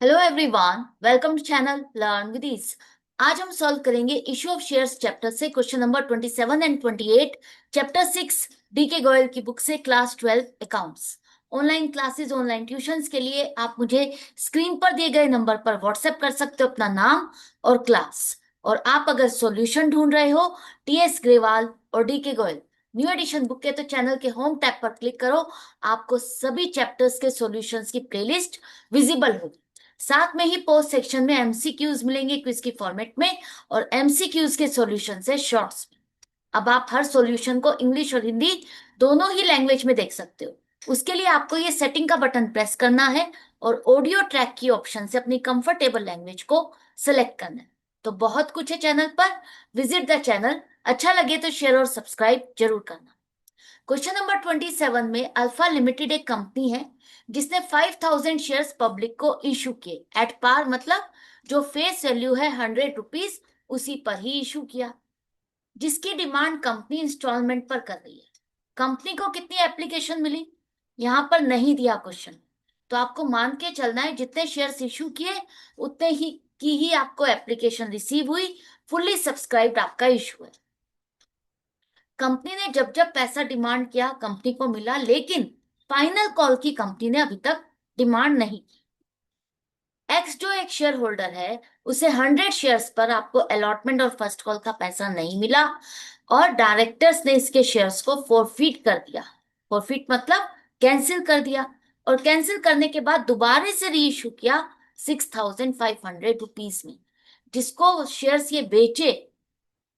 Hello everyone, welcome to channel learn with ease. आज हम solve करेंगे इशू ऑफ शेयर्स चैप्टर से question number 27 and 28, chapter 6 D K Goyal की book से, class 12 accounts. Online classes, online tuitions के लिए आप मुझे स्क्रीन पर दिए गए नंबर पर व्हाट्सएप कर सकते हो अपना नाम और क्लास। और आप अगर सॉल्यूशन ढूंढ रहे हो टीएस ग्रेवाल और D K Goyal new addition book के, तो चैनल के होम टैब पर क्लिक करो। आपको सभी चैप्टर्स के सॉल्यूशंस की प्लेलिस्ट विजिबल होगी। साथ में ही पोस्ट सेक्शन में एमसीक्यूज मिलेंगे क्विज की फॉर्मेट में, और एमसीक्यूज के सॉल्यूशन से शॉर्ट्स में। अब आप हर सॉल्यूशन को इंग्लिश और हिंदी दोनों ही लैंग्वेज में देख सकते हो। उसके लिए आपको ये सेटिंग का बटन प्रेस करना है और ऑडियो ट्रैक की ऑप्शन से अपनी कंफर्टेबल लैंग्वेज को सिलेक्ट करना है। तो बहुत कुछ है चैनल पर, विजिट द चैनल। अच्छा लगे तो शेयर और सब्सक्राइब जरूर करना। क्वेश्चन नंबर 27 में अल्फा लिमिटेड एक कंपनी है जिसने 5000 शेयर्स पब्लिक को इशू किए एट पार, मतलब जो फेस वैल्यू है 100 रुपीज, उसी पर ही इशू किया, जिसकी डिमांड कंपनी इंस्टॉलमेंट पर कर रही है। कंपनी को कितनी एप्लीकेशन मिली, यहां पर नहीं दिया क्वेश्चन, तो आपको मान के चलना है जितने शेयर्स इशू किए उतने ही की ही आपको एप्लीकेशन रिसीव हुई। फुल्ली सब्सक्राइब्ड आपका इशू है। कंपनी ने जब जब पैसा डिमांड किया कंपनी को मिला, लेकिन फाइनल कॉल की कंपनी ने अभी तक डिमांड नहीं की। एक्स जो एक शेयर होल्डर है, उसे 100 शेयर्स पर आपको अलॉटमेंट और फर्स्ट कॉल का पैसा नहीं मिला, और डायरेक्टर्स ने इसके शेयर्स को फोरफीट कर दिया। फोरफीट मतलब कैंसिल कर दिया, और कैंसिल करने के बाद दोबारा से री इशू किया 6500 रुपीज में। जिसको शेयर्स ये बेचे,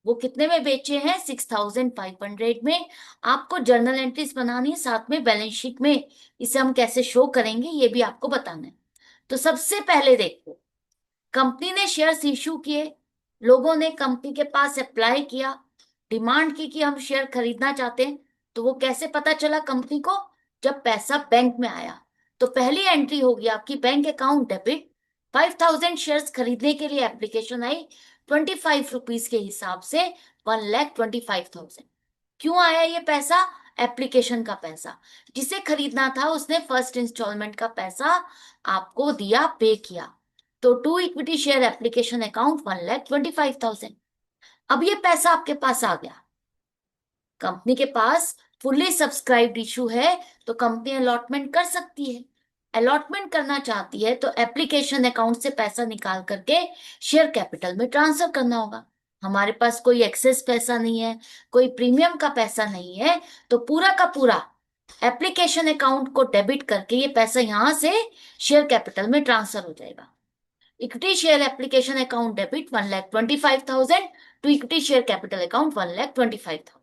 वो कितने में बेचे हैं? 6500 में। आपको जर्नल एंट्रीज बनानी है, साथ में बैलेंस शीट में इसे हम कैसे शो करेंगे ये भी आपको बताना है। तो सबसे पहले देखो, कंपनी ने शेयर्स इशू किए, लोगों ने कंपनी के पास अप्लाई किया, डिमांड की कि हम शेयर खरीदना चाहते हैं। तो वो कैसे पता चला कंपनी को? जब पैसा बैंक में आया। तो पहली एंट्री होगी आपकी बैंक अकाउंट डेबिट। 5000 शेयर्स खरीदने के लिए एप्लीकेशन आई 25 रुपीज के हिसाब से, 1,25,000। क्यों आया ये पैसा? एप्लीकेशन का पैसा। जिसे खरीदना था उसने फर्स्ट इंस्टॉलमेंट का पैसा आपको दिया, पे किया। तो to equity share application account 1,25,000। अब ये पैसा आपके पास आ गया, कंपनी के पास फुल्ली सब्सक्राइब्ड इशू है, तो कंपनी अलॉटमेंट कर सकती है। अलॉटमेंट करना चाहती है तो एप्लीकेशन अकाउंट से पैसा निकाल करके शेयर कैपिटल में ट्रांसफर करना होगा। हमारे पास कोई एक्सेस पैसा नहीं है, कोई प्रीमियम का पैसा नहीं है, तो पूरा का पूरा एप्लीकेशन अकाउंट को डेबिट करके ये पैसा यहां से शेयर कैपिटल में ट्रांसफर हो जाएगा। Equity share application account debit 1,25,000 to equity share capital account 1,25,000।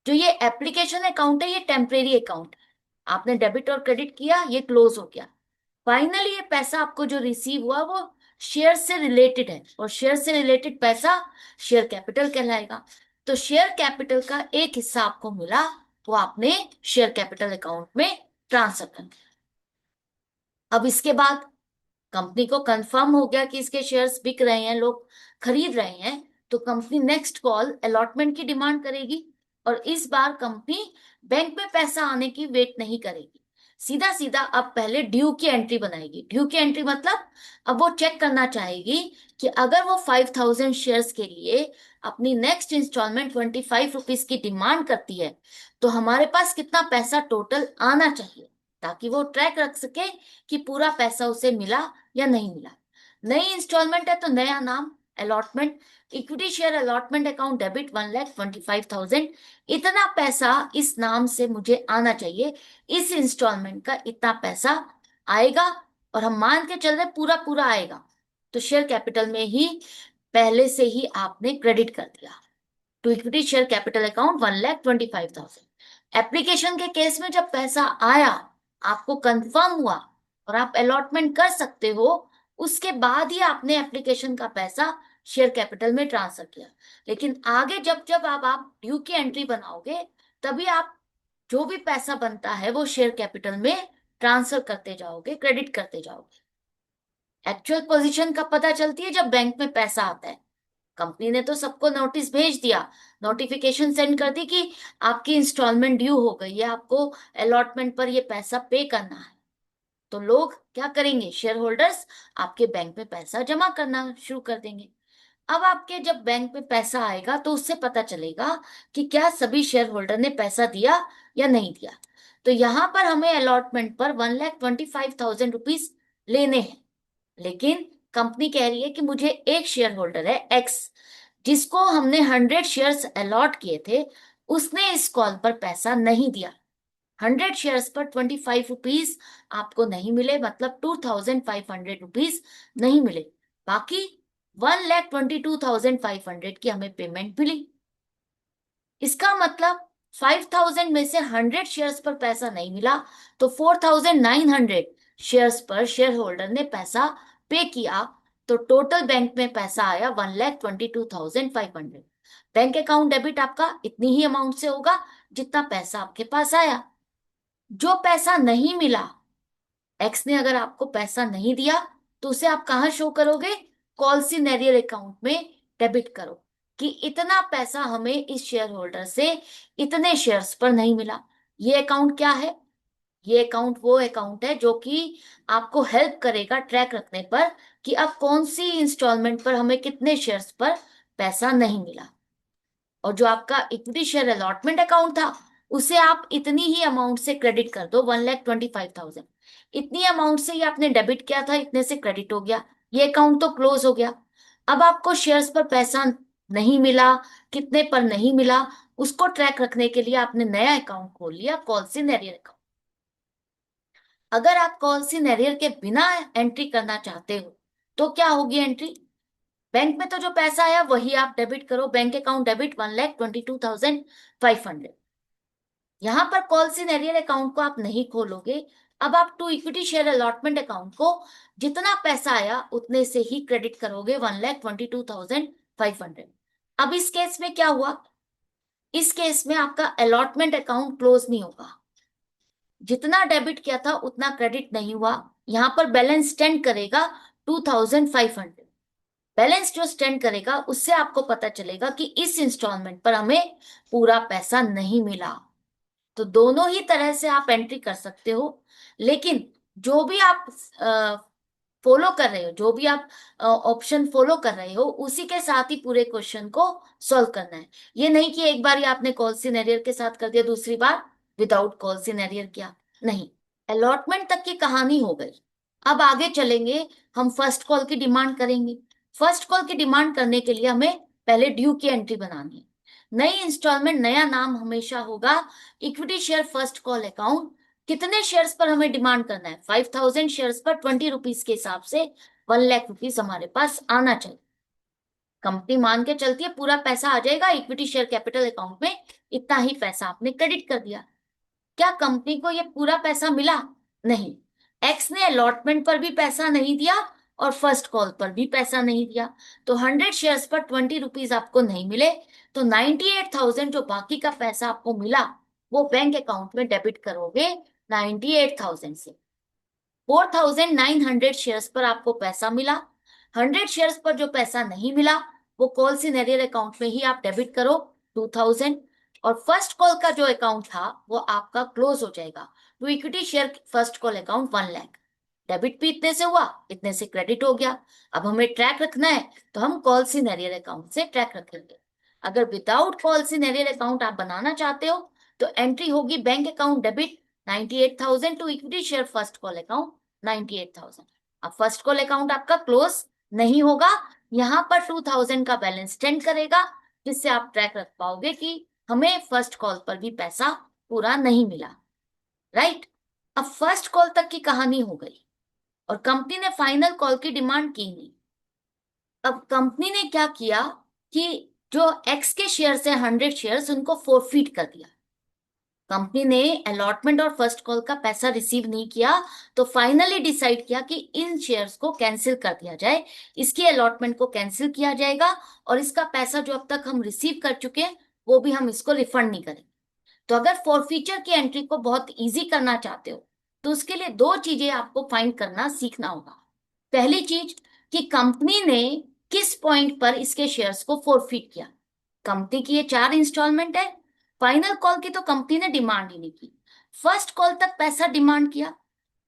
जो ये एप्लीकेशन अकाउंट है ये टेम्परेरी अकाउंट है, आपने डेबिट और क्रेडिट किया, ये क्लोज हो गया। फाइनली ये पैसा आपको जो रिसीव हुआ वो शेयर से रिलेटेड है, और शेयर से रिलेटेड पैसा शेयर कैपिटल कहलाएगा। तो शेयर कैपिटल का एक हिस्सा आपको मिला, वो आपने शेयर कैपिटल अकाउंट में ट्रांसफर कर दिया। अब इसके बाद कंपनी को कंफर्म हो गया कि इसके शेयर्स बिक रहे हैं, लोग खरीद रहे हैं, तो कंपनी नेक्स्ट कॉल अलॉटमेंट की डिमांड करेगी। और इस बार कंपनी बैंक में पैसा आने की वेट नहीं करेगी, सीधा सीधा अब पहले ड्यू की एंट्री बनाएगी। ड्यू की एंट्री मतलब अब वो चेक करना चाहेगी कि अगर वो 5000 शेयर्स के लिए अपनी नेक्स्ट इंस्टॉलमेंट 25 रुपीज की डिमांड करती है, तो हमारे पास कितना पैसा टोटल आना चाहिए, ताकि वो ट्रैक रख सके कि पूरा पैसा उसे मिला या नहीं मिला। नई इंस्टॉलमेंट है तो नया नाम allotment, equity share allotment account debit 1,25,000। इतना पैसा इस नाम से मुझे आना चाहिए, इस इंस्टॉलमेंट का इतना पैसा आएगा, और हम मान के चल रहे पूरा पूरा आएगा। तो शेयर कैपिटल में ही पहले से ही आपने क्रेडिट कर दिया to equity share capital account 1,25,000। Application के केस में जब पैसा आया, आपको कंफर्म हुआ और आप अलॉटमेंट कर सकते हो, उसके बाद ही आपने एप्लीकेशन का पैसा शेयर कैपिटल में ट्रांसफर किया। लेकिन आगे जब जब आप ड्यू की एंट्री बनाओगे, तभी आप जो भी पैसा बनता है वो शेयर कैपिटल में ट्रांसफर करते जाओगे, क्रेडिट करते जाओगे। एक्चुअल पोजीशन कब पता चलती है? जब बैंक में पैसा आता है। कंपनी ने तो सबको नोटिस भेज दिया, नोटिफिकेशन सेंड कर दी कि आपकी इंस्टॉलमेंट ड्यू हो गई है, आपको अलॉटमेंट पर ये पैसा पे करना है। तो लोग क्या करेंगे, शेयर होल्डर्स आपके बैंक में पैसा जमा करना शुरू कर देंगे। अब आपके जब बैंक में पैसा आएगा तो उससे पता चलेगा कि क्या सभी शेयर होल्डर ने पैसा दिया या नहीं दिया। तो यहां पर हमें अलॉटमेंट पर 1,25,000 रुपीज लेने हैं, लेकिन कंपनी कह रही है कि मुझे एक शेयर होल्डर है एक्स, जिसको हमने 100 शेयर्स अलॉट किए थे, उसने इस कॉल पर पैसा नहीं दिया। 100 शेयर्स पर 25 रुपीज आपको नहीं मिले, मतलब 2,500 रुपीज नहीं मिले। बाकी 1,22,500 की हमें पेमेंट मिली। इसका मतलब 5,000 में से 100 शेयर्स पर पैसा नहीं मिला, तो 4,900 शेयर्स पर शेयर होल्डर ने पैसा पे किया। तो टोटल बैंक में पैसा आया 1,22,500। बैंक अकाउंट डेबिट आपका इतनी ही अमाउंट से होगा जितना पैसा आपके पास आया। जो पैसा नहीं मिला, एक्स ने अगर आपको पैसा नहीं दिया, तो उसे आप कहाँ शो करोगे, कॉल सिनेरियर अकाउंट में डेबिट करो कि इतना पैसा हमें इस शेयर होल्डर से इतने शेयर्स पर नहीं मिला। ये अकाउंट क्या है, ये अकाउंट वो अकाउंट है जो कि आपको हेल्प करेगा ट्रैक रखने पर कि अब कौन सी इंस्टॉलमेंट पर हमें कितने शेयर्स पर पैसा नहीं मिला। और जो आपका इक्विटी शेयर अलॉटमेंट अकाउंट था, उसे आप इतनी ही अमाउंट से क्रेडिट कर दो, 1,25,000। इतनी अमाउंट से ही आपने डेबिट किया था, इतने से क्रेडिट हो गया, ये अकाउंट तो क्लोज हो गया। अब आपको शेयर्स पर पैसा नहीं मिला, कितने पर नहीं मिला, उसको ट्रैक रखने के लिए आपने नया अकाउंट खोल लिया, कॉल सिनेरियर अकाउंट। अगर आप कॉल सिनेरियर के बिना एंट्री करना चाहते हो तो क्या होगी एंट्री, बैंक में तो जो पैसा आया वही आप डेबिट करो, बैंक अकाउंट डेबिट 1,22,500। यहां पर कॉल सिनेरियर अकाउंट को आप नहीं खोलोगे। अब आप to equity share allotment account को जितना पैसा आया उतने से ही क्रेडिट करोगे, 1,22,500। अब इस केस में क्या हुआ, इस केस में आपका अलॉटमेंट अकाउंट क्लोज नहीं होगा, जितना डेबिट किया था उतना क्रेडिट नहीं हुआ। यहां पर बैलेंस स्टैंड करेगा 2,500। बैलेंस जो स्टैंड करेगा उससे आपको पता चलेगा कि इस इंस्टॉलमेंट पर हमें पूरा पैसा नहीं मिला। तो दोनों ही तरह से आप एंट्री कर सकते हो, लेकिन जो भी आप फॉलो कर रहे हो, जो भी आप ऑप्शन फॉलो कर रहे हो, उसी के साथ ही पूरे क्वेश्चन को सॉल्व करना है। ये नहीं कि एक बार ही आपने कॉल सिनेरियर के साथ कर दिया, दूसरी बार विदाउट कॉल सिनेरियर किया, नहीं। अलॉटमेंट तक की कहानी हो गई। अब आगे चलेंगे, हम फर्स्ट कॉल की डिमांड करेंगे। फर्स्ट कॉल की डिमांड करने के लिए हमें पहले ड्यू की एंट्री बनानी है। नई इंस्टॉलमेंट, नया नाम हमेशा होगा equity share first call account. कितने शेयर्स पर हमें डिमांड करना है, 5,000 शेयर्स पर 20 रुपीज के हिसाब से 1,00,000 रुपीज हमारे पास आना चाहिए। कंपनी मान के चलती है पूरा पैसा आ जाएगा इक्विटी शेयर कैपिटल अकाउंट में, इतना ही पैसा आपने क्रेडिट कर दिया। क्या कंपनी को ये पूरा पैसा मिला, नहीं। एक्स ने अलॉटमेंट पर भी पैसा नहीं दिया और फर्स्ट कॉल पर भी पैसा नहीं दिया, तो 100 शेयर्स पर 20 रुपीज आपको नहीं मिले। तो 98,000 जो बाकी का पैसा आपको मिला, वो बैंक अकाउंट में डेबिट करोगे 98,000 से। 4,900 शेयर्स पर आपको पैसा मिला। 100 शेयर्स पर जो पैसा नहीं मिला, वो कॉल सिनेरियर अकाउंट में ही आप डेबिट करो 2,000। और फर्स्ट कॉल का जो अकाउंट था वो आपका क्लोज हो जाएगा, तो equity share first call account 1,00,000। Debit भी इतने से हुआ, इतने से क्रेडिट हो गया। अब हमें ट्रैक रखना है, तो हम कॉल सिनेरियर अकाउंट से ट्रैक रखेंगे। अगर विदाउट कॉल सिनेरियर अकाउंट आप बनाना चाहते हो, तो एंट्री होगी bank account debit 98,000 to equity share first call account 98,000। अब फर्स्ट कॉल अकाउंट आपका क्लोज नहीं होगा, यहां पर 2,000 का बैलेंस स्टैंड करेगा, जिससे आप ट्रैक रख पाओगे कि हमें फर्स्ट कॉल पर भी पैसा पूरा नहीं मिला, राइट। अब फर्स्ट कॉल तक की कहानी हो गई और कंपनी ने फाइनल कॉल की डिमांड की नहीं। अब कंपनी ने क्या किया कि जो एक्स के शेयर है 100 शेयर्स, उनको फोरफीट कर दिया। कंपनी ने अलॉटमेंट और फर्स्ट कॉल का पैसा रिसीव नहीं किया, तो फाइनली डिसाइड किया कि इन शेयर्स को कैंसिल कर दिया जाए, इसकी अलॉटमेंट को कैंसिल किया जाएगा और इसका पैसा जो अब तक हम रिसीव कर चुके हैं वो भी हम इसको रिफंड नहीं करेंगे। तो अगर फॉरफीचर की एंट्री को बहुत इजी करना चाहते हो, तो उसके लिए दो चीजें आपको फाइंड करना सीखना होगा। पहली चीज कि कंपनी ने किस पॉइंट पर इसके शेयर्स को फॉरफीट किया। कंपनी की ये 4 इंस्टॉलमेंट है, फाइनल कॉल की तो कंपनी ने डिमांड ही नहीं की, फर्स्ट कॉल तक पैसा डिमांड किया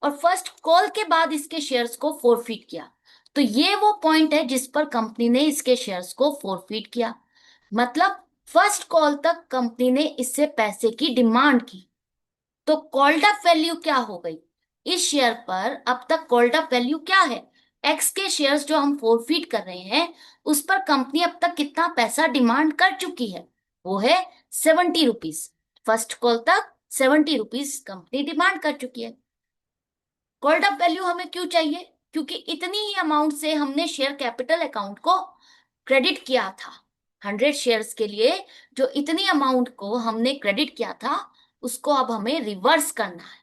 और फर्स्ट कॉल के बाद इसके शेयर्स को फोरफीट किया। तो ये वो पॉइंट है जिस पर कंपनी ने इसके शेयर्स को फोरफीट किया। मतलब फर्स्ट कॉल तक कंपनी ने इससे पैसे की डिमांड की। तो कॉल्ड अप वैल्यू क्या हो गई इस शेयर पर? अब तक कॉल्ड अप वैल्यू क्या है? एक्स के शेयर्स जो हम फोरफीट कर रहे हैं उस पर कंपनी अब तक कितना पैसा डिमांड कर चुकी है? वो है 70 रुपीज। फर्स्ट कॉल तक 70 रुपीज कंपनी डिमांड कर चुकी है। कॉल्ड अप वैल्यू हमें क्यों चाहिए? क्योंकि इतनी ही अमाउंट से हमने शेयर कैपिटल अकाउंट को क्रेडिट किया था। 100 शेयर्स के लिए जो इतनी अमाउंट को हमने क्रेडिट किया था उसको अब हमें रिवर्स करना है।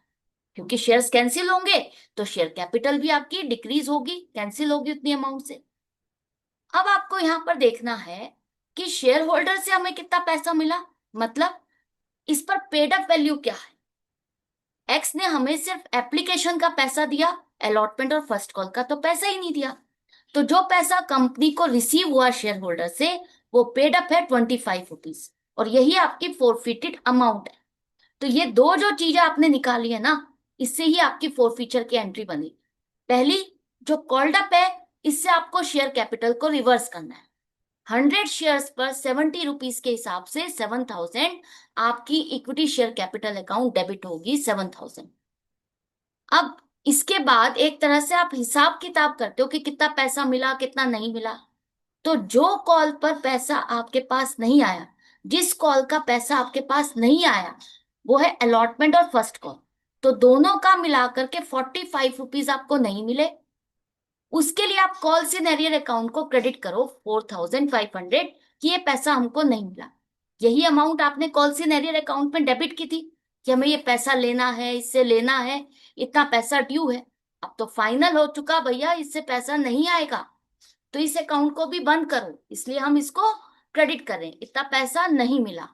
क्योंकि शेयर्स कैंसिल होंगे तो शेयर कैपिटल भी आपकी डिक्रीज होगी, कैंसिल होगी उतनी अमाउंट से। अब आपको यहां पर देखना है कि शेयर होल्डर से हमें कितना पैसा मिला, मतलब इस पर पेड अप वैल्यू क्या है। एक्स ने हमें सिर्फ एप्लीकेशन का पैसा दिया, अलॉटमेंट और फर्स्ट कॉल का तो पैसा ही नहीं दिया। तो जो पैसा कंपनी को रिसीव हुआ शेयर होल्डर से वो पेड अप है 25 रुपीज, और यही आपकी फोरफिटेड अमाउंट है। तो ये दो जो चीजें आपने निकाली है ना, इससे ही आपकी फोरफीचर की एंट्री बनी। पहली जो कॉल्ड अप है, इससे आपको शेयर कैपिटल को रिवर्स करना है। 100 शेयर्स पर 70 रुपीज के हिसाब से 7,000 आपकी equity share capital account debit होगी 7,000। अब इसके बाद एक तरह से आप हिसाब किताब करते हो कि कितना पैसा मिला कितना नहीं मिला। तो जो कॉल पर पैसा आपके पास नहीं आया, जिस कॉल का पैसा आपके पास नहीं आया वो है अलॉटमेंट और फर्स्ट कॉल। तो दोनों का मिलाकर के 45 रुपीज आपको नहीं मिले। उसके लिए आप कॉल सिनेरियर अकाउंट को क्रेडिट करो 4,500 कि ये पैसा हमको नहीं मिला। यही अमाउंट आपने कॉल सिनेरियर अकाउंट में डेबिट की थी कि हमें ये पैसा लेना है, इससे लेना है, इतना पैसा ड्यू है। अब तो फाइनल हो चुका भैया, इससे पैसा नहीं आएगा तो इस अकाउंट को भी बंद करो, इसलिए हम इसको क्रेडिट करें, इतना पैसा नहीं मिला।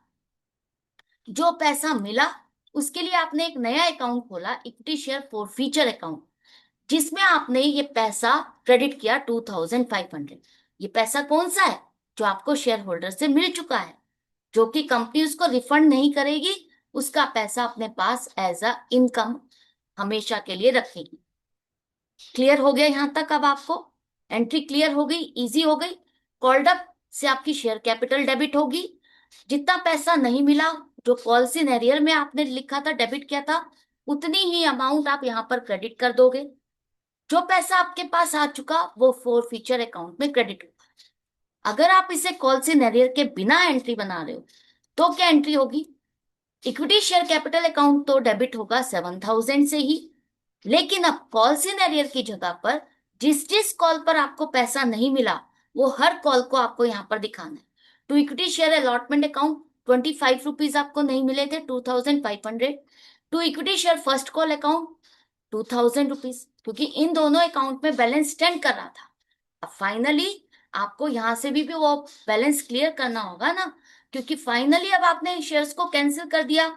जो पैसा मिला उसके लिए आपने एक नया अकाउंट खोला, इक्विटी शेयर फॉरफीचर अकाउंट, जिसमें आपने ये पैसा क्रेडिट किया 2,500। ये पैसा कौन सा है? जो आपको शेयर होल्डर से मिल चुका है, जो कि कंपनी उसको रिफंड नहीं करेगी, उसका पैसा अपने पास एज अ इनकम हमेशा के लिए रखेगी। क्लियर हो गया यहां तक? अब आपको एंट्री क्लियर हो गई, इजी हो गई। कॉल्ड अप से आपकी शेयर कैपिटल डेबिट होगी। जितना पैसा नहीं मिला, जो कॉल सिनेरियर में आपने लिखा था डेबिट किया था, उतनी ही अमाउंट आप यहाँ पर क्रेडिट कर दोगे। जो पैसा आपके पास आ चुका वो फोर फीचर अकाउंट में क्रेडिट होगा। अगर आप इसे कॉल सिनेरियर के बिना एंट्री बना रहे हो तो क्या एंट्री होगी? इक्विटी शेयर कैपिटल अकाउंट तो डेबिट होगा 7,000 से ही, लेकिन अब कॉल सिनेरियर की जगह पर जिस जिस कॉल पर आपको पैसा नहीं मिला वो हर कॉल को आपको यहाँ पर दिखाना है। To equity share allotment account 25 rupees आपको नहीं मिले थे, 2,500। To equity share first call account 2,000 rupees, क्योंकि इन दोनों अकाउंट में बैलेंस स्टैंड कर रहा था। अब फाइनली आपको यहां से भी वो बैलेंस क्लियर करना होगा ना, क्योंकि फाइनली अब आपने शेयर्स को कैंसिल कर दिया,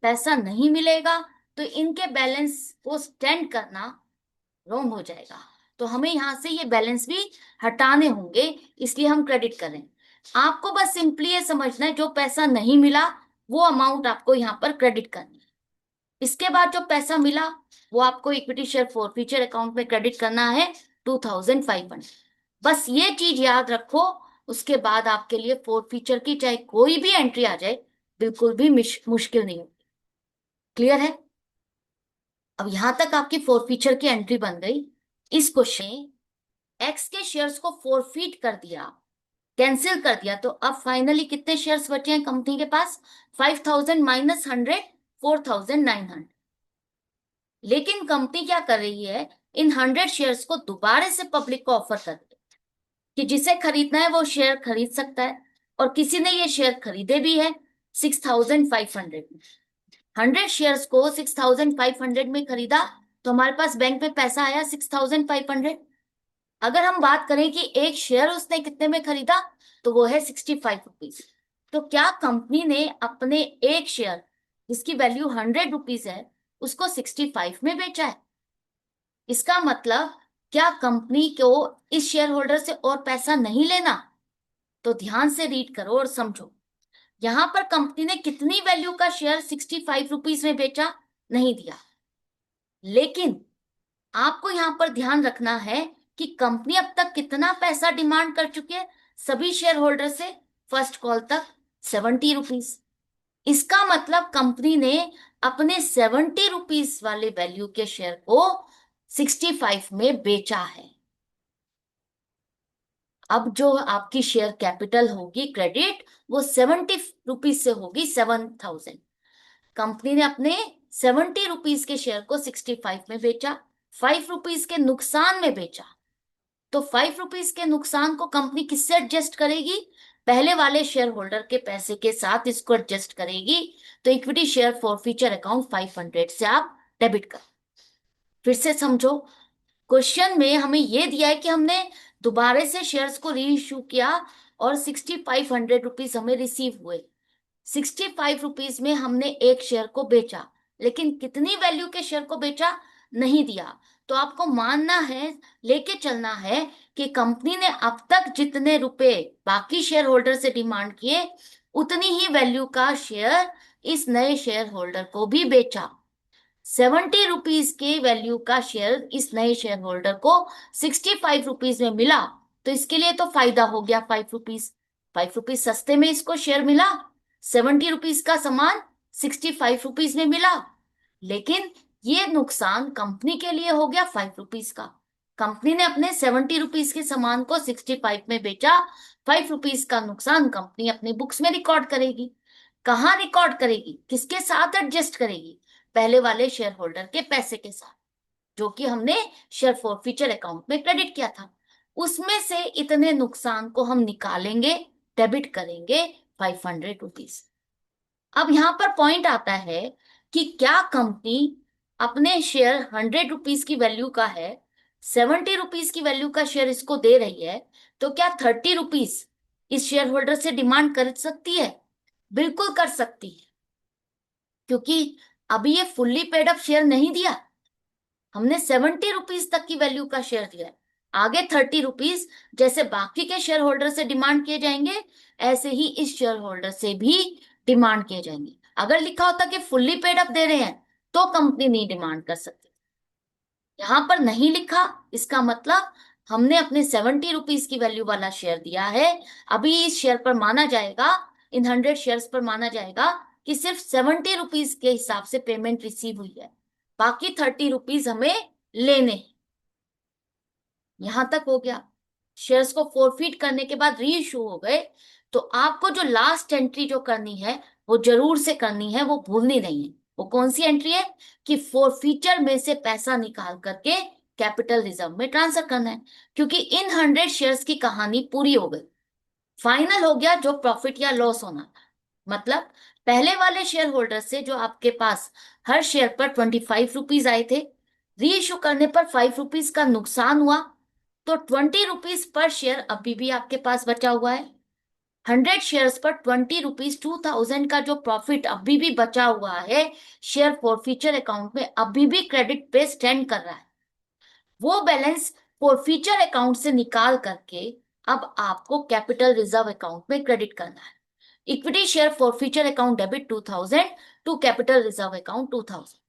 पैसा नहीं मिलेगा, तो इनके बैलेंस को स्टैंड करना रॉन्ग हो जाएगा। तो हमें यहां से ये बैलेंस भी हटाने होंगे, इसलिए हम क्रेडिट करें। आपको बस सिंपली ये समझना है जो पैसा नहीं मिला वो अमाउंट आपको यहाँ पर क्रेडिट करनी है। इसके बाद जो पैसा मिला वो आपको इक्विटी शेयर फॉरफीचर अकाउंट में क्रेडिट करना है 2,500। बस ये चीज याद रखो, उसके बाद आपके लिए फॉरफीचर की चाहे कोई भी एंट्री आ जाए बिल्कुल भी मुश्किल नहीं होगी। क्लियर है? अब यहां तक आपकी फॉरफीचर की एंट्री बन गई। इस क्वेश्चन एक्स के शेयर्स को फॉरफीट कर दिया, कैंसिल कर दिया, तो अब फाइनली कितने शेयर्स बचे हैं कंपनी के पास? 5,000 माइनस 100, 4,900। लेकिन कंपनी क्या कर रही है, इन 100 शेयर्स को दोबारा से पब्लिक को ऑफर कर रही है कि जिसे खरीदना है वो शेयर खरीद सकता है। और किसी ने ये शेयर खरीदे भी है 6,500 में। 100 शेयर्स को 6,500 में खरीदा तो हमारे पास बैंक में पैसा आया 6,500। अगर हम बात करें कि एक शेयर उसने कितने में खरीदा, तो वो है 65 रुपीज। तो क्या कंपनी ने अपने एक शेयर जिसकी वैल्यू 100 रुपीज है उसको 65 में बेचा है? इसका मतलब क्या कंपनी को इस शेयर होल्डर से और पैसा नहीं लेना? तो ध्यान से रीड करो और समझो। यहां पर कंपनी ने कितनी वैल्यू का शेयर 65 रुपीज में बेचा नहीं दिया, लेकिन आपको यहां पर ध्यान रखना है कि कंपनी अब तक कितना पैसा डिमांड कर चुकी है सभी शेयर होल्डर से, फर्स्ट कॉल तक 70 रुपीज। इसका मतलब कंपनी ने अपने 70 रुपीज वाले वैल्यू के शेयर को 65 में बेचा है। अब जो आपकी शेयर कैपिटल होगी क्रेडिट, वो 70 रुपीज से होगी 7,000। कंपनी ने अपने 70 रुपीज के शेयर को 65 में बेचा, 5 रुपीज के नुकसान में बेचा। तो 5 रुपीज के नुकसान को कंपनी किससे एडजस्ट करेगी? पहले वाले शेयर होल्डर के पैसे के साथ इसको एडजस्ट करेगी। तो इक्विटी शेयर फॉरफीचर अकाउंट 500 से आप डेबिट कर। फिर से समझो, क्वेश्चन में हमें यह दिया है कि हमने दोबारा से शेयर्स को री इश्यू किया और 6,500 रुपीज हमें रिसीव हुए। 65 रुपीज में हमने एक शेयर को बेचा, लेकिन कितनी वैल्यू के शेयर को बेचा नहीं दिया। तो आपको मानना है, लेके चलना है कि कंपनी ने अब तक जितने रुपए बाकी शेयर होल्डर से डिमांड किए, उतनी ही वैल्यू का शेयर इस नए शेयर होल्डर को भी बेचा। 70 रुपीज के वैल्यू का शेयर इस नए शेयर होल्डर को 65 रुपीज में मिला, तो इसके लिए तो फायदा हो गया 5 रुपीज। 5 रुपीज सस्ते में इसको शेयर मिला, 70 रुपीज का सामान 65 रुपीज में मिला। लेकिन ये नुकसान कंपनी के लिए हो गया 5 रुपीज का। कंपनी ने अपने 70 रुपीज के सामान को 65 में बेचा। 5 रुपीज का नुकसान कंपनी अपने बुक्स में रिकॉर्ड करेगी। कहाँ रिकॉर्ड करेगी, किसके साथ एडजस्ट करेगी? पहले वाले शेयर होल्डर के पैसे के साथ, जो कि हमने शेयर फॉरफीचर अकाउंट में क्रेडिट किया था। उसमें से इतने नुकसान को हम निकालेंगे, डेबिट करेंगे 500 रुपीज। अब यहां पर पॉइंट आता है कि क्या कंपनी अपने शेयर 100 रुपीज की वैल्यू का है, 70 रुपीज की वैल्यू का शेयर इसको दे रही है, तो क्या 30 रुपीज इस शेयर होल्डर से डिमांड कर सकती है? बिल्कुल कर सकती है, क्योंकि अभी ये फुल्ली पेड अप शेयर नहीं दिया, हमने 70 रुपीज तक की वैल्यू का शेयर दिया है। आगे 30 रुपीज जैसे बाकी के शेयर होल्डर से डिमांड किए जाएंगे, ऐसे ही इस शेयर होल्डर से भी डिमांड किए जाएंगे। अगर लिखा होता कि फुल्ली पेड अप दे रहे हैं, तो कंपनी नहीं डिमांड कर सकती। यहां पर नहीं लिखा, इसका मतलब हमने अपने 70 रुपीज की वैल्यू वाला शेयर दिया है। अभी इस शेयर पर माना जाएगा, इन 100 शेयर्स पर माना जाएगा कि सिर्फ 70 रुपीज के हिसाब से पेमेंट रिसीव हुई है, बाकी 30 रुपीज हमें लेने हैं। यहां तक हो गया। शेयर्स को फोरफीट करने के बाद री इशू हो गए, तो आपको जो लास्ट एंट्री जो करनी है वो जरूर से करनी है, वो भूलनी नहीं है। वो कौन सी एंट्री है? कि फोरफीचर में से पैसा निकाल करके कैपिटल रिजर्व में ट्रांसफर करना है। क्योंकि इन 100 शेयर्स की कहानी पूरी हो गई, फाइनल हो गया जो प्रॉफिट या लॉस होना था। मतलब पहले वाले शेयर होल्डर से जो आपके पास हर शेयर पर 25 रुपीज आए थे, री इशू करने पर 5 रुपीज का नुकसान हुआ, तो 20 रुपीज पर शेयर अभी भी आपके पास बचा हुआ है। 100 शेयर्स पर 20 रुपीज, 2,000 का जो प्रॉफिट अभी भी बचा हुआ है, शेयर फॉरफीचर अकाउंट में अभी भी क्रेडिट पे स्टैंड कर रहा है। वो बैलेंस फॉरफीचर अकाउंट से निकाल करके अब आपको कैपिटल रिजर्व अकाउंट में क्रेडिट करना है। Equity share forfeiture account debit 2,000 to capital reserve account 2,000।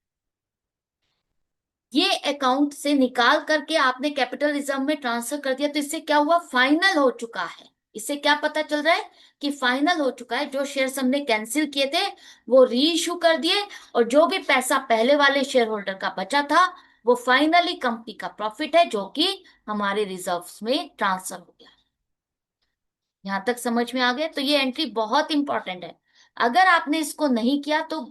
ये अकाउंट से निकाल करके आपने कैपिटल रिजर्व में ट्रांसफर कर दिया, तो इससे क्या हुआ? फाइनल हो चुका है। इससे क्या पता चल रहा है? कि फाइनल हो चुका है। जो शेयर्स हमने कैंसिल किए थे वो री इशू कर दिए, और जो भी पैसा पहले वाले शेयर होल्डर का बचा था वो फाइनली कंपनी का प्रॉफिट है, जो कि हमारे रिजर्व्स में ट्रांसफर हो गया। यहां तक समझ में आ गया? तो ये एंट्री बहुत इंपॉर्टेंट है। अगर आपने इसको नहीं किया तो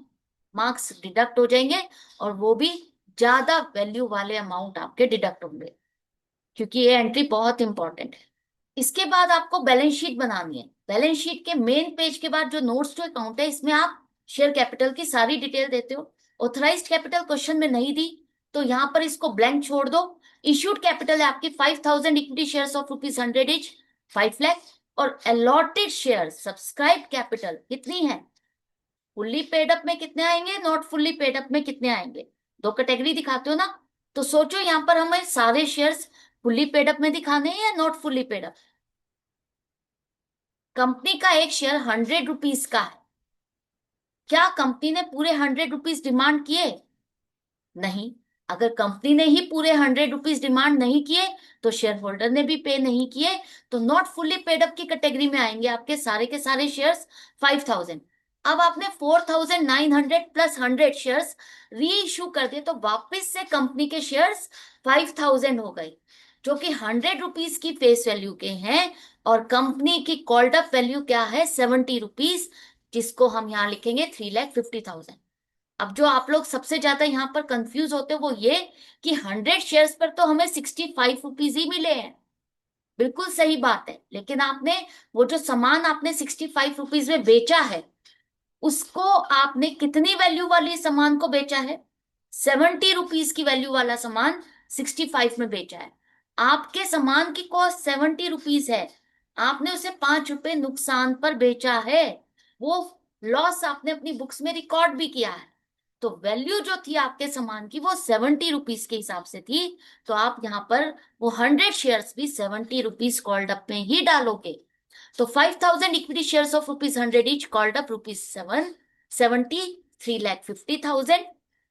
मार्क्स डिडक्ट हो जाएंगे, और वो भी ज्यादा वैल्यू वाले अमाउंट आपके डिडक्ट होंगे, क्योंकि ये एंट्री बहुत इंपॉर्टेंट है। इसके बाद आपको बैलेंस शीट बनानी है। बैलेंस शीट के मेन पेज के बाद जो नोट्स टू अकाउंट है, इसमें आप शेयर कैपिटल की सारी डिटेल देते हो। ऑथराइज्ड कैपिटल क्वेश्चन में नहीं दी, तो यहां पर इसको ब्लैंक छोड़ दो। इश्यूड कैपिटल है आपकी 5,000 equity shares of ₹100 etch, 5 lakh. और अलॉटेड शेयर सब्सक्राइब कैपिटल कितनी है? फुल्ली पेड अप में कितने आएंगे, नॉट फुल्ली पेड अप में कितने आएंगे? दो कैटेगरी दिखाते हो ना, तो सोचो यहाँ पर हमें सारे शेयर्स फुल्ली पेड अप में दिखाने हैं या not fully paid up? Company का एक शेयर 100 रुपीज का है, क्या कंपनी ने पूरे 100 रुपीज डिमांड किए? नहीं। अगर कंपनी ने ही पूरे 100 रुपीज डिमांड नहीं किए तो शेयर होल्डर ने भी पे नहीं किए, तो नॉट फुल्ली पेड अप की कैटेगरी में आएंगे आपके सारे के सारे शेयर्स 5000। अब आपने 4900 प्लस 100 शेयर्स री इशू कर दिए तो वापस से कंपनी के शेयर्स 5000 हो गए, जो कि 100 रुपीज की फेस वैल्यू के हैं। और कंपनी की कॉल्ड अप वैल्यू क्या है, 70 रुपीज, जिसको हम यहाँ लिखेंगे 3,50,000। अब जो आप लोग सबसे ज्यादा यहाँ पर कंफ्यूज होते हो वो ये कि 100 शेयर्स पर तो हमें 65 रुपीज ही मिले हैं। बिल्कुल सही बात है, लेकिन आपने वो जो सामान आपने 65 रुपीज में बेचा है, उसको आपने कितनी वैल्यू वाली सामान को बेचा है, 70 रुपीज की वैल्यू वाला सामान 65 में बेचा है। आपके सामान की कॉस्ट 70 रुपीज है, आपने उसे 5 रुपए नुकसान पर बेचा है। वो लॉस आपने अपनी बुक्स में रिकॉर्ड भी किया है। तो वैल्यू जो थी आपके सामान की वो 70 रुपीज के हिसाब से थी। तो आप यहाँ पर वो 100 शेयर्स भी 70 रुपीज कॉल्ड अप में ही डालोगे। तो 5000 equity shares of rupees 100 each called up rupees 3,50,000।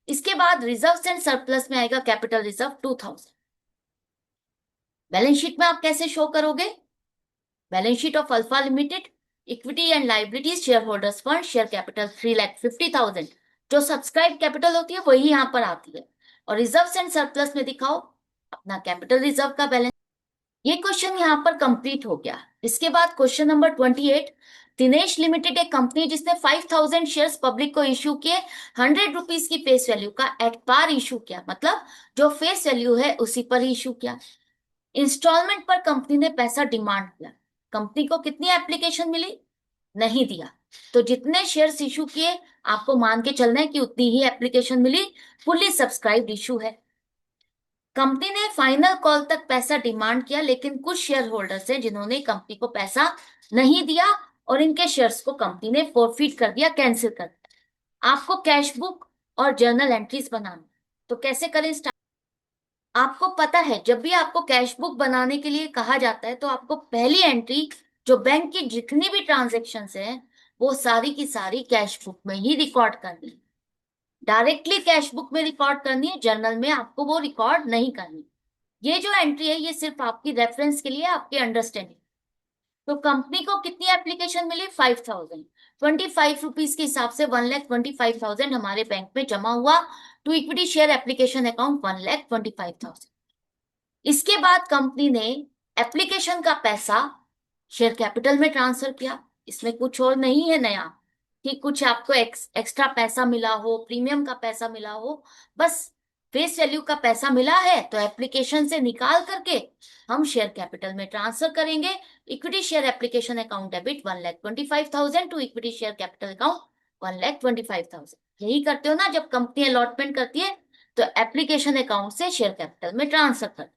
इसके बाद रिजर्व एंड सरप्लस में आएगा कैपिटल रिजर्व 2000। बैलेंस शीट में आप कैसे शो करोगे, balance sheet of alpha limited, equity and liabilities, share holders fund, share capital 3,50,000। जो सब्सक्राइब कैपिटल होती है वही यहाँ पर आती है। और रिजर्व एंड सरप्लस में दिखाओ अपना कैपिटल रिजर्व का बैलेंस। ये क्वेश्चन यहाँ पर कंप्लीट हो गया। इसके बाद क्वेश्चन नंबर 28, दिनेश लिमिटेड एक कंपनी जिसने 5000 शेयर्स पब्लिक को इश्यू किए, 100 रुपीज की फेस वैल्यू का एट पार इश्यू किया, मतलब जो फेस वैल्यू है उसी पर इश्यू किया। इंस्टॉलमेंट पर कंपनी ने पैसा डिमांड किया, कंपनी को कितनी एप्लीकेशन मिली, नहीं दिया। तो जितने शेयर्स इशू किए आपको मान के चलना है कि उतनी ही एप्लीकेशन मिली, फुल्ली सब्सक्राइब्ड इशू है। कंपनी ने फाइनल कॉल तक पैसा डिमांड किया, लेकिन कुछ शेयर होल्डर्स हैं जिन्होंने कंपनी को पैसा नहीं दिया और इनके शेयर्स को कंपनी ने फोरफीट कर दिया, कैंसिल कर दिया। आपको कैश बुक और जर्नल एंट्रीज बनानी, तो कैसे करें स्टार्ट। आपको पता है जब भी आपको कैश बुक बनाने के लिए कहा जाता है तो आपको पहली एंट्री जो बैंक की जितनी भी ट्रांजेक्शन है वो सारी की सारी कैश बुक में ही रिकॉर्ड करनी है। डायरेक्टली कैश बुक में रिकॉर्ड करनी है, जर्नल में आपको वो रिकॉर्ड नहीं करनी। ये जो एंट्री है ये सिर्फ आपकी रेफरेंस के लिए, आपके अंडरस्टैंडिंग। तो कंपनी को कितनी एप्लीकेशन मिली, 5000। 25 रुपीज के हिसाब से 1,25,000 हमारे बैंक में जमा हुआ to equity share application account 1,25,000। इसके बाद कंपनी ने एप्लीकेशन का पैसा शेयर कैपिटल में ट्रांसफर किया। इसमें कुछ और नहीं है नया कि कुछ आपको एक्स्ट्रा पैसा मिला हो, प्रीमियम का पैसा मिला हो, बस फेस वैल्यू का पैसा मिला है तो एप्लीकेशन से निकाल करके हम शेयर कैपिटल में ट्रांसफर करेंगे। Equity share application account debit 1,25,000 to equity share capital account 1,25,000। यही करते हो ना जब कंपनी अलॉटमेंट करती है, तो एप्लीकेशन अकाउंट से शेयर कैपिटल में ट्रांसफर कर।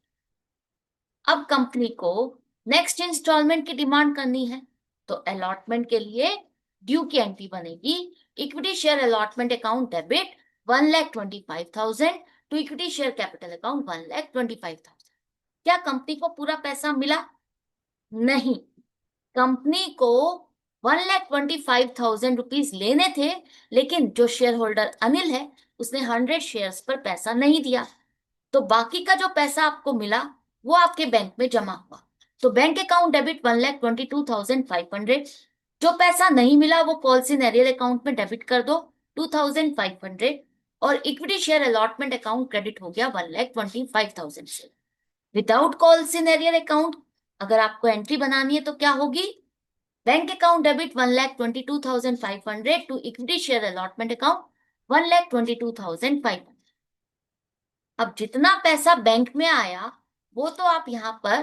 अब कंपनी को नेक्स्ट इंस्टॉलमेंट की डिमांड करनी है, तो अलॉटमेंट के लिए ड्यू की एंट्री बनेगी, equity share allotment account debit 1,25,000 to equity share capital account 1,25,000। क्या कंपनी को पूरा पैसा मिला, नहीं। कंपनी को 1,25,000 रुपीज लेने थे, लेकिन जो शेयर होल्डर अनिल है उसने 100 शेयर्स पर पैसा नहीं दिया, तो बाकी का जो पैसा आपको मिला वो आपके बैंक में जमा हुआ। तो बैंक अकाउंट डेबिट 1,22,500। जो पैसा नहीं मिला वो पॉलिसी नरियर अकाउंट में डेबिट कर दो 2,500, और equity share allotment account credit हो गया 1,25,000 से। विदाउट कॉल सिनेरियर अकाउंट अगर आपको एंट्री बनानी है तो क्या होगी, bank account debit 1,22,500 to equity share allotment account 1,22,500। अब जितना पैसा बैंक में आया वो तो आप यहाँ पर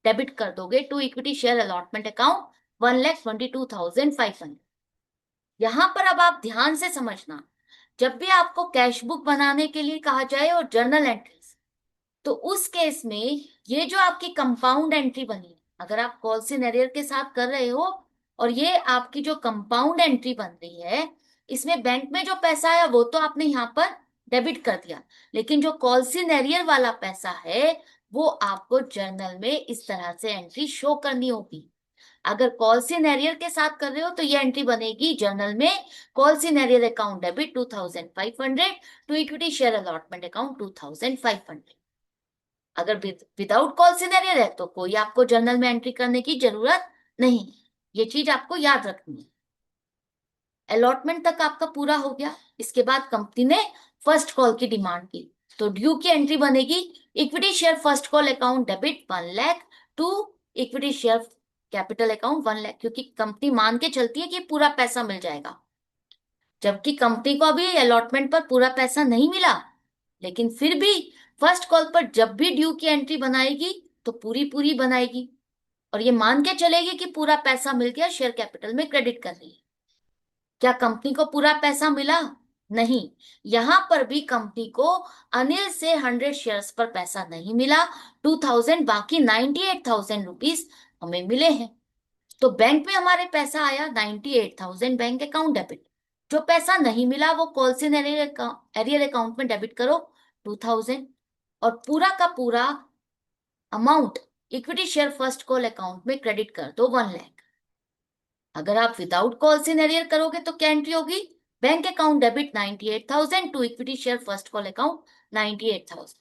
डेबिट कर दोगे to equity share allotment account 1,22,500। यहां पर अब आप ध्यान से समझना, जब भी आपको कैश बुक बनाने के लिए कहा जाए और जर्नल एंट्रीज, तो उस केस में ये जो आपकी कंपाउंड एंट्री बनी है, अगर आप कॉल सिनेरियर के साथ कर रहे हो और ये आपकी जो कंपाउंड एंट्री बन रही है, इसमें बैंक में जो पैसा आया वो तो आपने यहाँ पर डेबिट कर दिया, लेकिन जो कॉल सिनेरियर वाला पैसा है वो आपको जर्नल में इस तरह से एंट्री शो करनी होगी। अगर कॉल सिनेरियर के साथ कर रहे हो तो ये एंट्री बनेगी जर्नल में, calls in arrear account debit 2500 to equity share allotment account 2500। अगर विदाउट कॉल सिनेरियर है तो कोई आपको जर्नल में एंट्री करने की जरूरत नहीं है। ये चीज आपको याद रखनी है। अलॉटमेंट तक आपका पूरा हो गया। इसके बाद कंपनी ने फर्स्ट कॉल की डिमांड की, तो ड्यू की एंट्री बनेगी equity share first call account debit 1 lakh to equity share capital account 1 lakh, क्योंकि कंपनी मान के चलती है कि पूरा पैसा मिल जाएगा, जबकि कंपनी को अभी अलॉटमेंट पर पूरा पैसा नहीं मिला। लेकिन फिर भी फर्स्ट कॉल पर जब भी ड्यू की एंट्री बनाएगी तो पूरी पूरी बनाएगी और ये मान के चलेगी कि पूरा पैसा मिल गया, शेयर कैपिटल में क्रेडिट कर रही है। क्या कंपनी को पूरा पैसा मिला? नहीं। यहां पर भी कंपनी को अनिल से 100 शेयर्स पर पैसा नहीं मिला, 2000 बाकी 98,000 रुपीज हमें मिले हैं। तो बैंक में हमारे पैसा आया 98,000 बैंक अकाउंट डेबिट। जो पैसा नहीं मिला वो कॉल्सिन एरियर अकाउंट में डेबिट करो 2000, और पूरा का पूरा amount equity share first call account में क्रेडिट कर दो 1 लाख। अगर आप विदाउट कॉल सिनेरियर करोगे तो क्या एंट्री होगी? Bank account debit 98,000 to equity share first call account 98,000।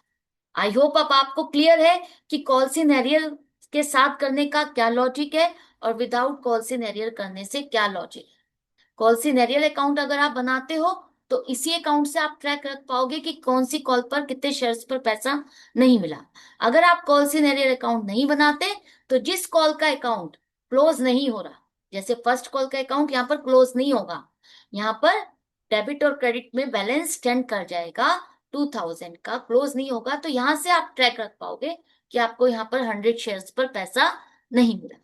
I hope अब आपको क्लियर है कि कॉल सिनेरियर के साथ करने का क्या लॉजिक है और विदाउट कॉल सिनेरियर करने से क्या लॉजिक है। कॉल सिनेरियल अकाउंट अगर आप बनाते हो तो इसी अकाउंट से आप ट्रैक रख पाओगे कि कौन सी कॉल पर कितने शेयर्स पर पैसा नहीं मिला। अगर आप कॉल सिनेरियल अकाउंट नहीं बनाते तो जिस कॉल का अकाउंट क्लोज नहीं हो रहा, जैसे फर्स्ट कॉल का अकाउंट यहाँ पर क्लोज नहीं होगा, यहाँ पर डेबिट और क्रेडिट में बैलेंस स्टैंड कर जाएगा, 2000 का क्लोज नहीं होगा, तो यहां से आप ट्रैक रख पाओगे कि आपको यहाँ पर 100 शेयर्स पर पैसा नहीं मिला।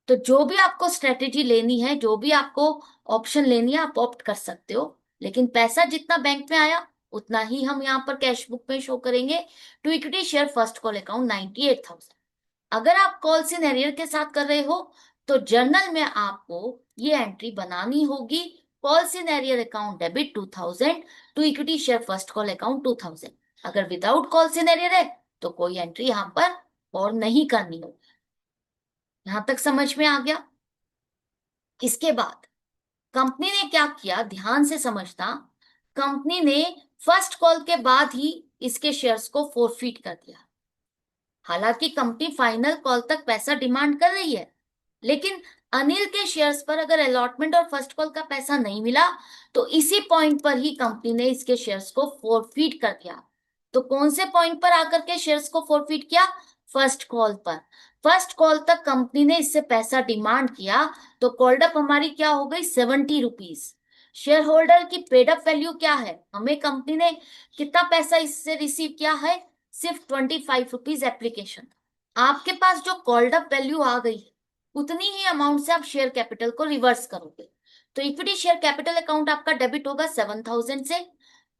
तो जो भी आपको स्ट्रेटेजी लेनी है, जो भी आपको ऑप्शन लेनी है, आप ऑप्ट कर सकते हो, लेकिन पैसा जितना बैंक में आया उतना ही हम यहाँ पर कैश बुक में शो करेंगे। To equity share first call account 98,000। अगर आप कॉल सिनेरियर के साथ कर रहे हो तो जर्नल में आपको ये एंट्री बनानी होगी, calls in arrear account debit 2000 to equity share first call account 2000। अगर विदाउट कॉल सिनेरियर है तो कोई एंट्री यहाँ पर और नहीं करनी होगी। यहां तक समझ में आ गया? इसके बाद कंपनी ने क्या किया, ध्यान से समझना। कंपनी ने फर्स्ट कॉल के बाद ही इसके शेयर्स को फोरफीट कर दिया। हालांकि कंपनी फाइनल कॉल तक पैसा डिमांड कर रही है, लेकिन अनिल के शेयर्स पर अगर अलॉटमेंट और फर्स्ट कॉल का पैसा नहीं मिला तो इसी पॉइंट पर ही कंपनी ने इसके शेयर्स को फोरफीट कर दिया। तो कौन से पॉइंट पर आकर के शेयर्स को फोरफीट किया? फर्स्ट कॉल पर। फर्स्ट कॉल तक कंपनी ने इससे पैसा डिमांड किया, तो कॉल्ड अप हमारी क्या हो गई? 70 रुपीज। शेयर होल्डर की पेड अप वैल्यू क्या है? हमें कंपनी ने कितना पैसा इससे रिसीव किया है? सिर्फ 25 रुपीज एप्लीकेशन। आपके पास जो कॉल्ड अप वैल्यू आ गई है उतनी ही अमाउंट से आप शेयर कैपिटल को रिवर्स करोगे, तो इक्विटी शेयर कैपिटल अकाउंट आपका डेबिट होगा 7,000 से,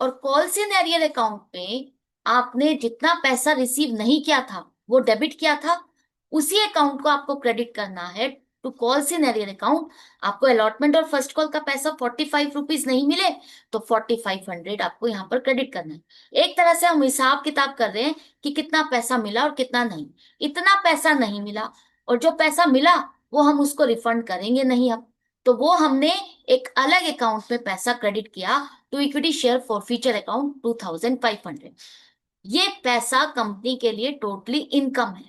और कॉल सिनेरियल अकाउंट में आपने जितना पैसा रिसीव नहीं किया था वो डेबिट किया था, उसी अकाउंट को आपको क्रेडिट करना है टू कॉल सिनेरियल अकाउंट। आपको अलॉटमेंट और फर्स्ट कॉल का पैसा 45 रुपीज नहीं मिले तो 4500 आपको यहाँ पर क्रेडिट करना है। एक तरह से हम हिसाब किताब कर रहे हैं कि कितना पैसा मिला और कितना नहीं। इतना पैसा नहीं मिला, और जो पैसा मिला वो हम उसको रिफंड करेंगे नहीं अब, तो वो हमने एक अलग अकाउंट में पैसा क्रेडिट किया to equity share forfeiture account 2500। ये पैसा कंपनी के लिए टोटली इनकम है,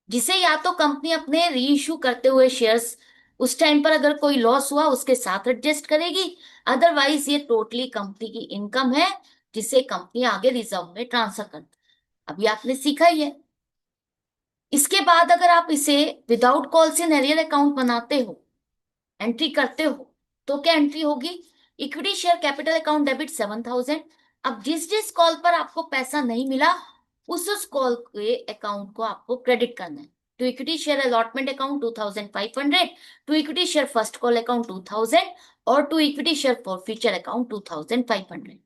जिसे या तो कंपनी अपने री इशू करते हुए शेयर्स उस टाइम पर अगर कोई लॉस हुआ उसके साथ एडजस्ट करेगी, अदरवाइज ये टोटली कंपनी की इनकम है जिसे कंपनी आगे रिजर्व में ट्रांसफर करती है। अभी आपने सीखा ही है। इसके बाद अगर आप इसे विदाउट कॉल से नरियल अकाउंट बनाते हो, एंट्री करते हो, तो क्या एंट्री होगी? Equity share capital account debit 7,000। अब जिस जिस कॉल पर आपको पैसा नहीं मिला उस कॉल के अकाउंट को आपको क्रेडिट करना है। To equity share allotment account 2,500, to equity share first call account 2,000 और to equity share forfeiture account 2,500।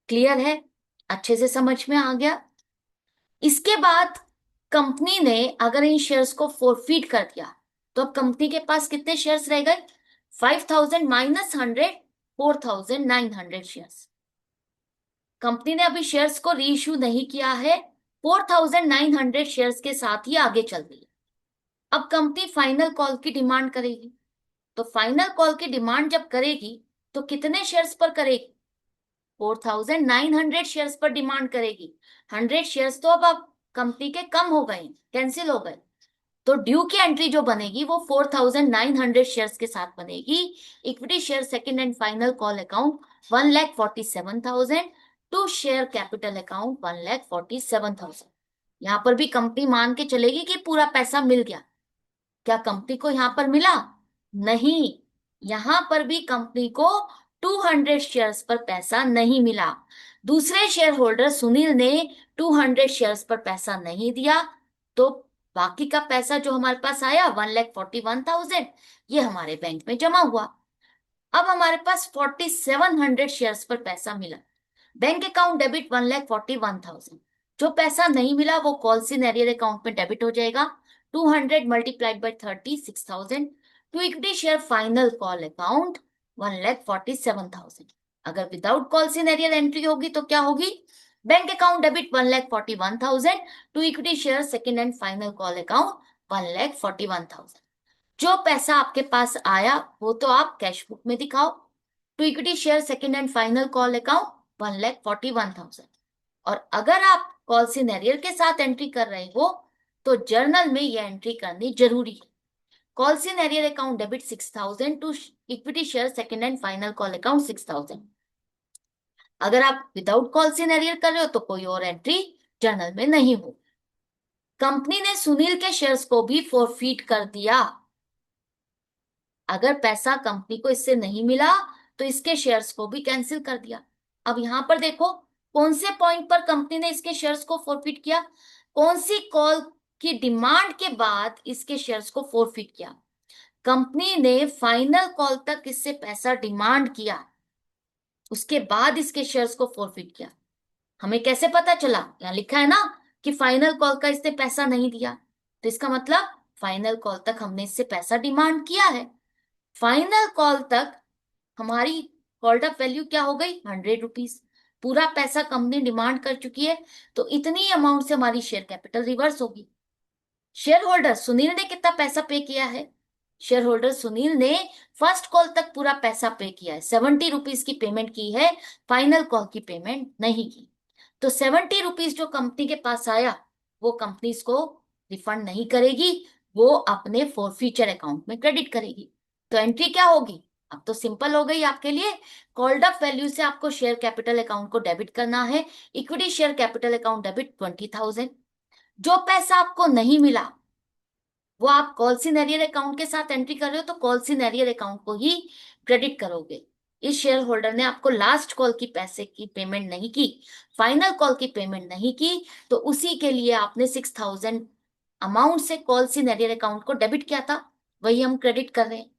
Clear है? अच्छे से समझ में आ गया? इसके बाद कंपनी ने अगर इन शेयर्स को फोरफीट कर दिया तो अब कंपनी के पास कितने शेयर्स रह गए? 5,000 माइनस 100, 4,900 शेयर्स। कंपनी ने अभी शेयर्स को रीइश्यू नहीं किया है, 4,900 शेयर्स के साथ ही आगे चल रही है। अब कंपनी फाइनल कॉल की डिमांड करेगी, तो फाइनल कॉल की डिमांड जब करेगी तो कितने शेयर्स पर करेगी? 4,900 शेयर्स पर डिमांड करेगी। 100 शेयर्स तो अब कंपनी के कम हो गए, कैंसिल हो गए, तो ड्यू की एंट्री जो बनेगी वो 4,900 शेयर्स के साथ बनेगी। Equity share second and final call account 1,47,000 to share capital account 1,47,000। यहां पर भी कंपनी मान के चलेगी कि पूरा पैसा मिल गया। क्या कंपनी को यहां पर मिला? नहीं, यहां पर भी कंपनी को 200 शेयर्स पर पैसा नहीं मिला। दूसरे शेयर होल्डर सुनील ने 200 शेयर्स पर पैसा नहीं दिया, तो बाकी का पैसा जो हमारे पास आया 1,41,000, ये हमारे बैंक में जमा हुआ। अब हमारे पास 4,700 शेयर्स पर पैसा मिला। Bank account debit 1,41,000। जो पैसा नहीं मिला वो कॉल्स इन एरियर अकाउंट में डेबिट हो जाएगा। 200 multiplied by 30, 6,000 to equity share final call account 1,47,000। अगर without calls in arrear entry होगी तो क्या होगी? Bank account debit 1,41,000 to equity share second and final call account 1,41,000। जो पैसा आपके पास आया वो तो आप कैश बुक में दिखाओ। To equity share second and final call account 1,41,000। और अगर आप कॉल सिनेरियर के साथ एंट्री कर रहे हो तो जर्नल में ये एंट्री करनी जरूरी है। Calls in arrear account debit 6,000 to equity share second and final call account 6,000। अगर आप विदाउट कॉल सिनेरियर कर रहे हो तो कोई और एंट्री जर्नल में नहीं हो। कंपनी ने सुनील के शेयर्स को भी फॉरफीट कर दिया। अगर पैसा कंपनी को इससे नहीं मिला तो इसके शेयर्स को भी कैंसिल कर दिया। अब यहां पर देखो कौन से पॉइंट पर कंपनी ने इसके शेयर्स को फॉरफिट किया, कौन सी कॉल की डिमांड के बाद इसके शेयर्स को फॉरफिट किया। कंपनी ने फाइनल कॉल तक इससे पैसा डिमांड किया, उसके बाद इसके शेयर्स को फॉरफिट किया। हमें कैसे पता चला? यहाँ लिखा है ना कि फाइनल कॉल का इसने पैसा नहीं दिया, तो इसका मतलब फाइनल कॉल तक हमने इससे पैसा डिमांड किया है। फाइनल कॉल तक हमारी कॉल्ड अप वैल्यू क्या हो गई? 100 रुपीज। पूरा पैसा कंपनी डिमांड कर चुकी है, तो इतनी अमाउंट से हमारी शेयर कैपिटल रिवर्स होगी। शेयर होल्डर सुनील ने कितना पैसा पे किया है? शेयर होल्डर सुनील ने फर्स्ट कॉल तक पूरा पैसा पे किया है, 70 रुपीज की पेमेंट की है, फाइनल कॉल की पेमेंट नहीं की। तो 70 रुपीज जो कंपनी के पास आया वो कंपनी इसको रिफंड नहीं करेगी, वो अपने फॉरफीचर अकाउंट में क्रेडिट करेगी। तो एंट्री क्या होगी? अब तो सिंपल हो गई आपके लिए। कॉल्ड अप वैल्यू से आपको शेयर कैपिटल अकाउंट को डेबिट करना है। Equity share capital account debit 20,000। जो पैसा आपको नहीं मिला वो आप कॉल सिनेरियर अकाउंट के साथ एंट्री कर रहे हो तो कॉल सिनेरियर अकाउंट को ही क्रेडिट करोगे। इस शेयर होल्डर ने आपको लास्ट कॉल की पैसे की पेमेंट नहीं की, फाइनल कॉल की पेमेंट नहीं की, तो उसी के लिए आपने 6,000 अमाउंट से कॉल सिनेरियर अकाउंट को डेबिट किया था, वही हम क्रेडिट कर रहे हैं।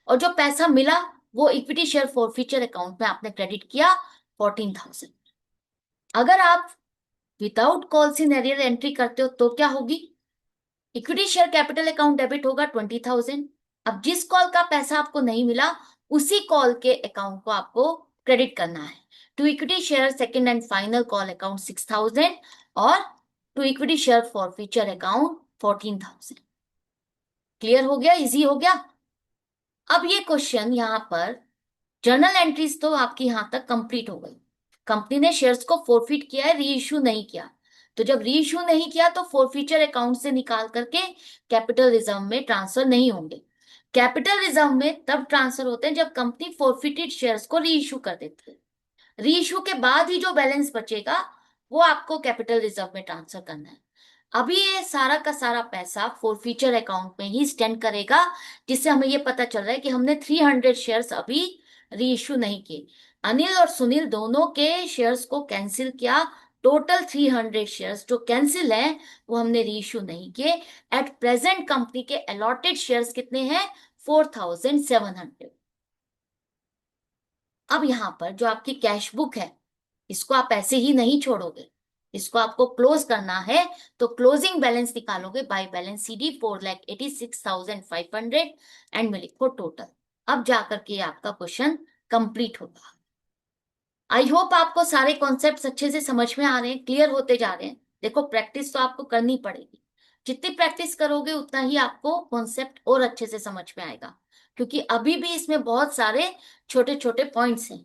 और जो पैसा मिला वो इक्विटी शेयर फॉरफीचर अकाउंट में आपने क्रेडिट किया 14,000। अगर आप विदाउट कॉल सिनेरियर एंट्री करते हो तो क्या होगी? Equity share capital account debit होगा 20,000। अब जिस कॉल का पैसा आपको नहीं मिला उसी कॉल के अकाउंट को आपको क्रेडिट करना है। To equity share second and final call account 6,000 और to equity share forfeiture account 14,000। Clear हो गया? इजी हो गया। अब ये क्वेश्चन यहाँ पर जर्नल एंट्रीज तो आपकी यहां तक कंप्लीट हो गई। कंपनी ने शेयर्स को फोरफिट किया है, री इश्यू नहीं किया। तो जब री इश्यू नहीं किया तो फोरफीचर अकाउंट से निकाल करके कैपिटल रिजर्व में ट्रांसफर नहीं होंगे। कैपिटल रिजर्व में तब ट्रांसफर होते हैं जब कंपनी फोरफिटेड शेयर्स को री इश्यू कर देती है। री इश्यू के बाद ही जो बैलेंस बचेगा वो आपको कैपिटल रिजर्व में ट्रांसफर करना है। अभी ये सारा का सारा पैसा फोरफीचर अकाउंट में ही स्टैंड करेगा, जिससे हमें ये पता चल रहा है कि हमने 300 शेयर्स अभी री इश्यू नहीं किए। अनिल और सुनील दोनों के शेयर्स को कैंसिल किया। टोटल 300 शेयर्स जो कैंसिल हैं वो हमने री इश्यू नहीं किए। एट प्रेजेंट कंपनी के अलॉटेड शेयर्स कितने हैं? 4,700। अब यहां पर जो आपकी कैश बुक है इसको आप ऐसे ही नहीं छोड़ोगे, इसको आपको क्लोज करना है। तो क्लोजिंग बैलेंस निकालोगे बाय बैलेंस सीडी 4,86,500 एंड में लिखो टोटल। अब जाकर के आपका क्वेश्चन कंप्लीट होगा। आई होप आपको सारे कॉन्सेप्ट्स अच्छे से समझ में आ रहे हैं, क्लियर होते जा रहे हैं। देखो प्रैक्टिस तो आपको करनी पड़ेगी। जितनी प्रैक्टिस करोगे उतना ही आपको कॉन्सेप्ट और अच्छे से समझ में आएगा, क्योंकि अभी भी इसमें बहुत सारे छोटे छोटे पॉइंट्स हैं।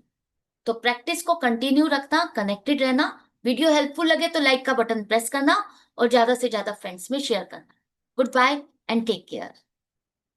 तो प्रैक्टिस को कंटिन्यू रखना, कनेक्टेड रहना। वीडियो हेल्पफुल लगे तो लाइक का बटन प्रेस करना और ज्यादा से ज्यादा फ्रेंड्स में शेयर करना। Goodbye and take care.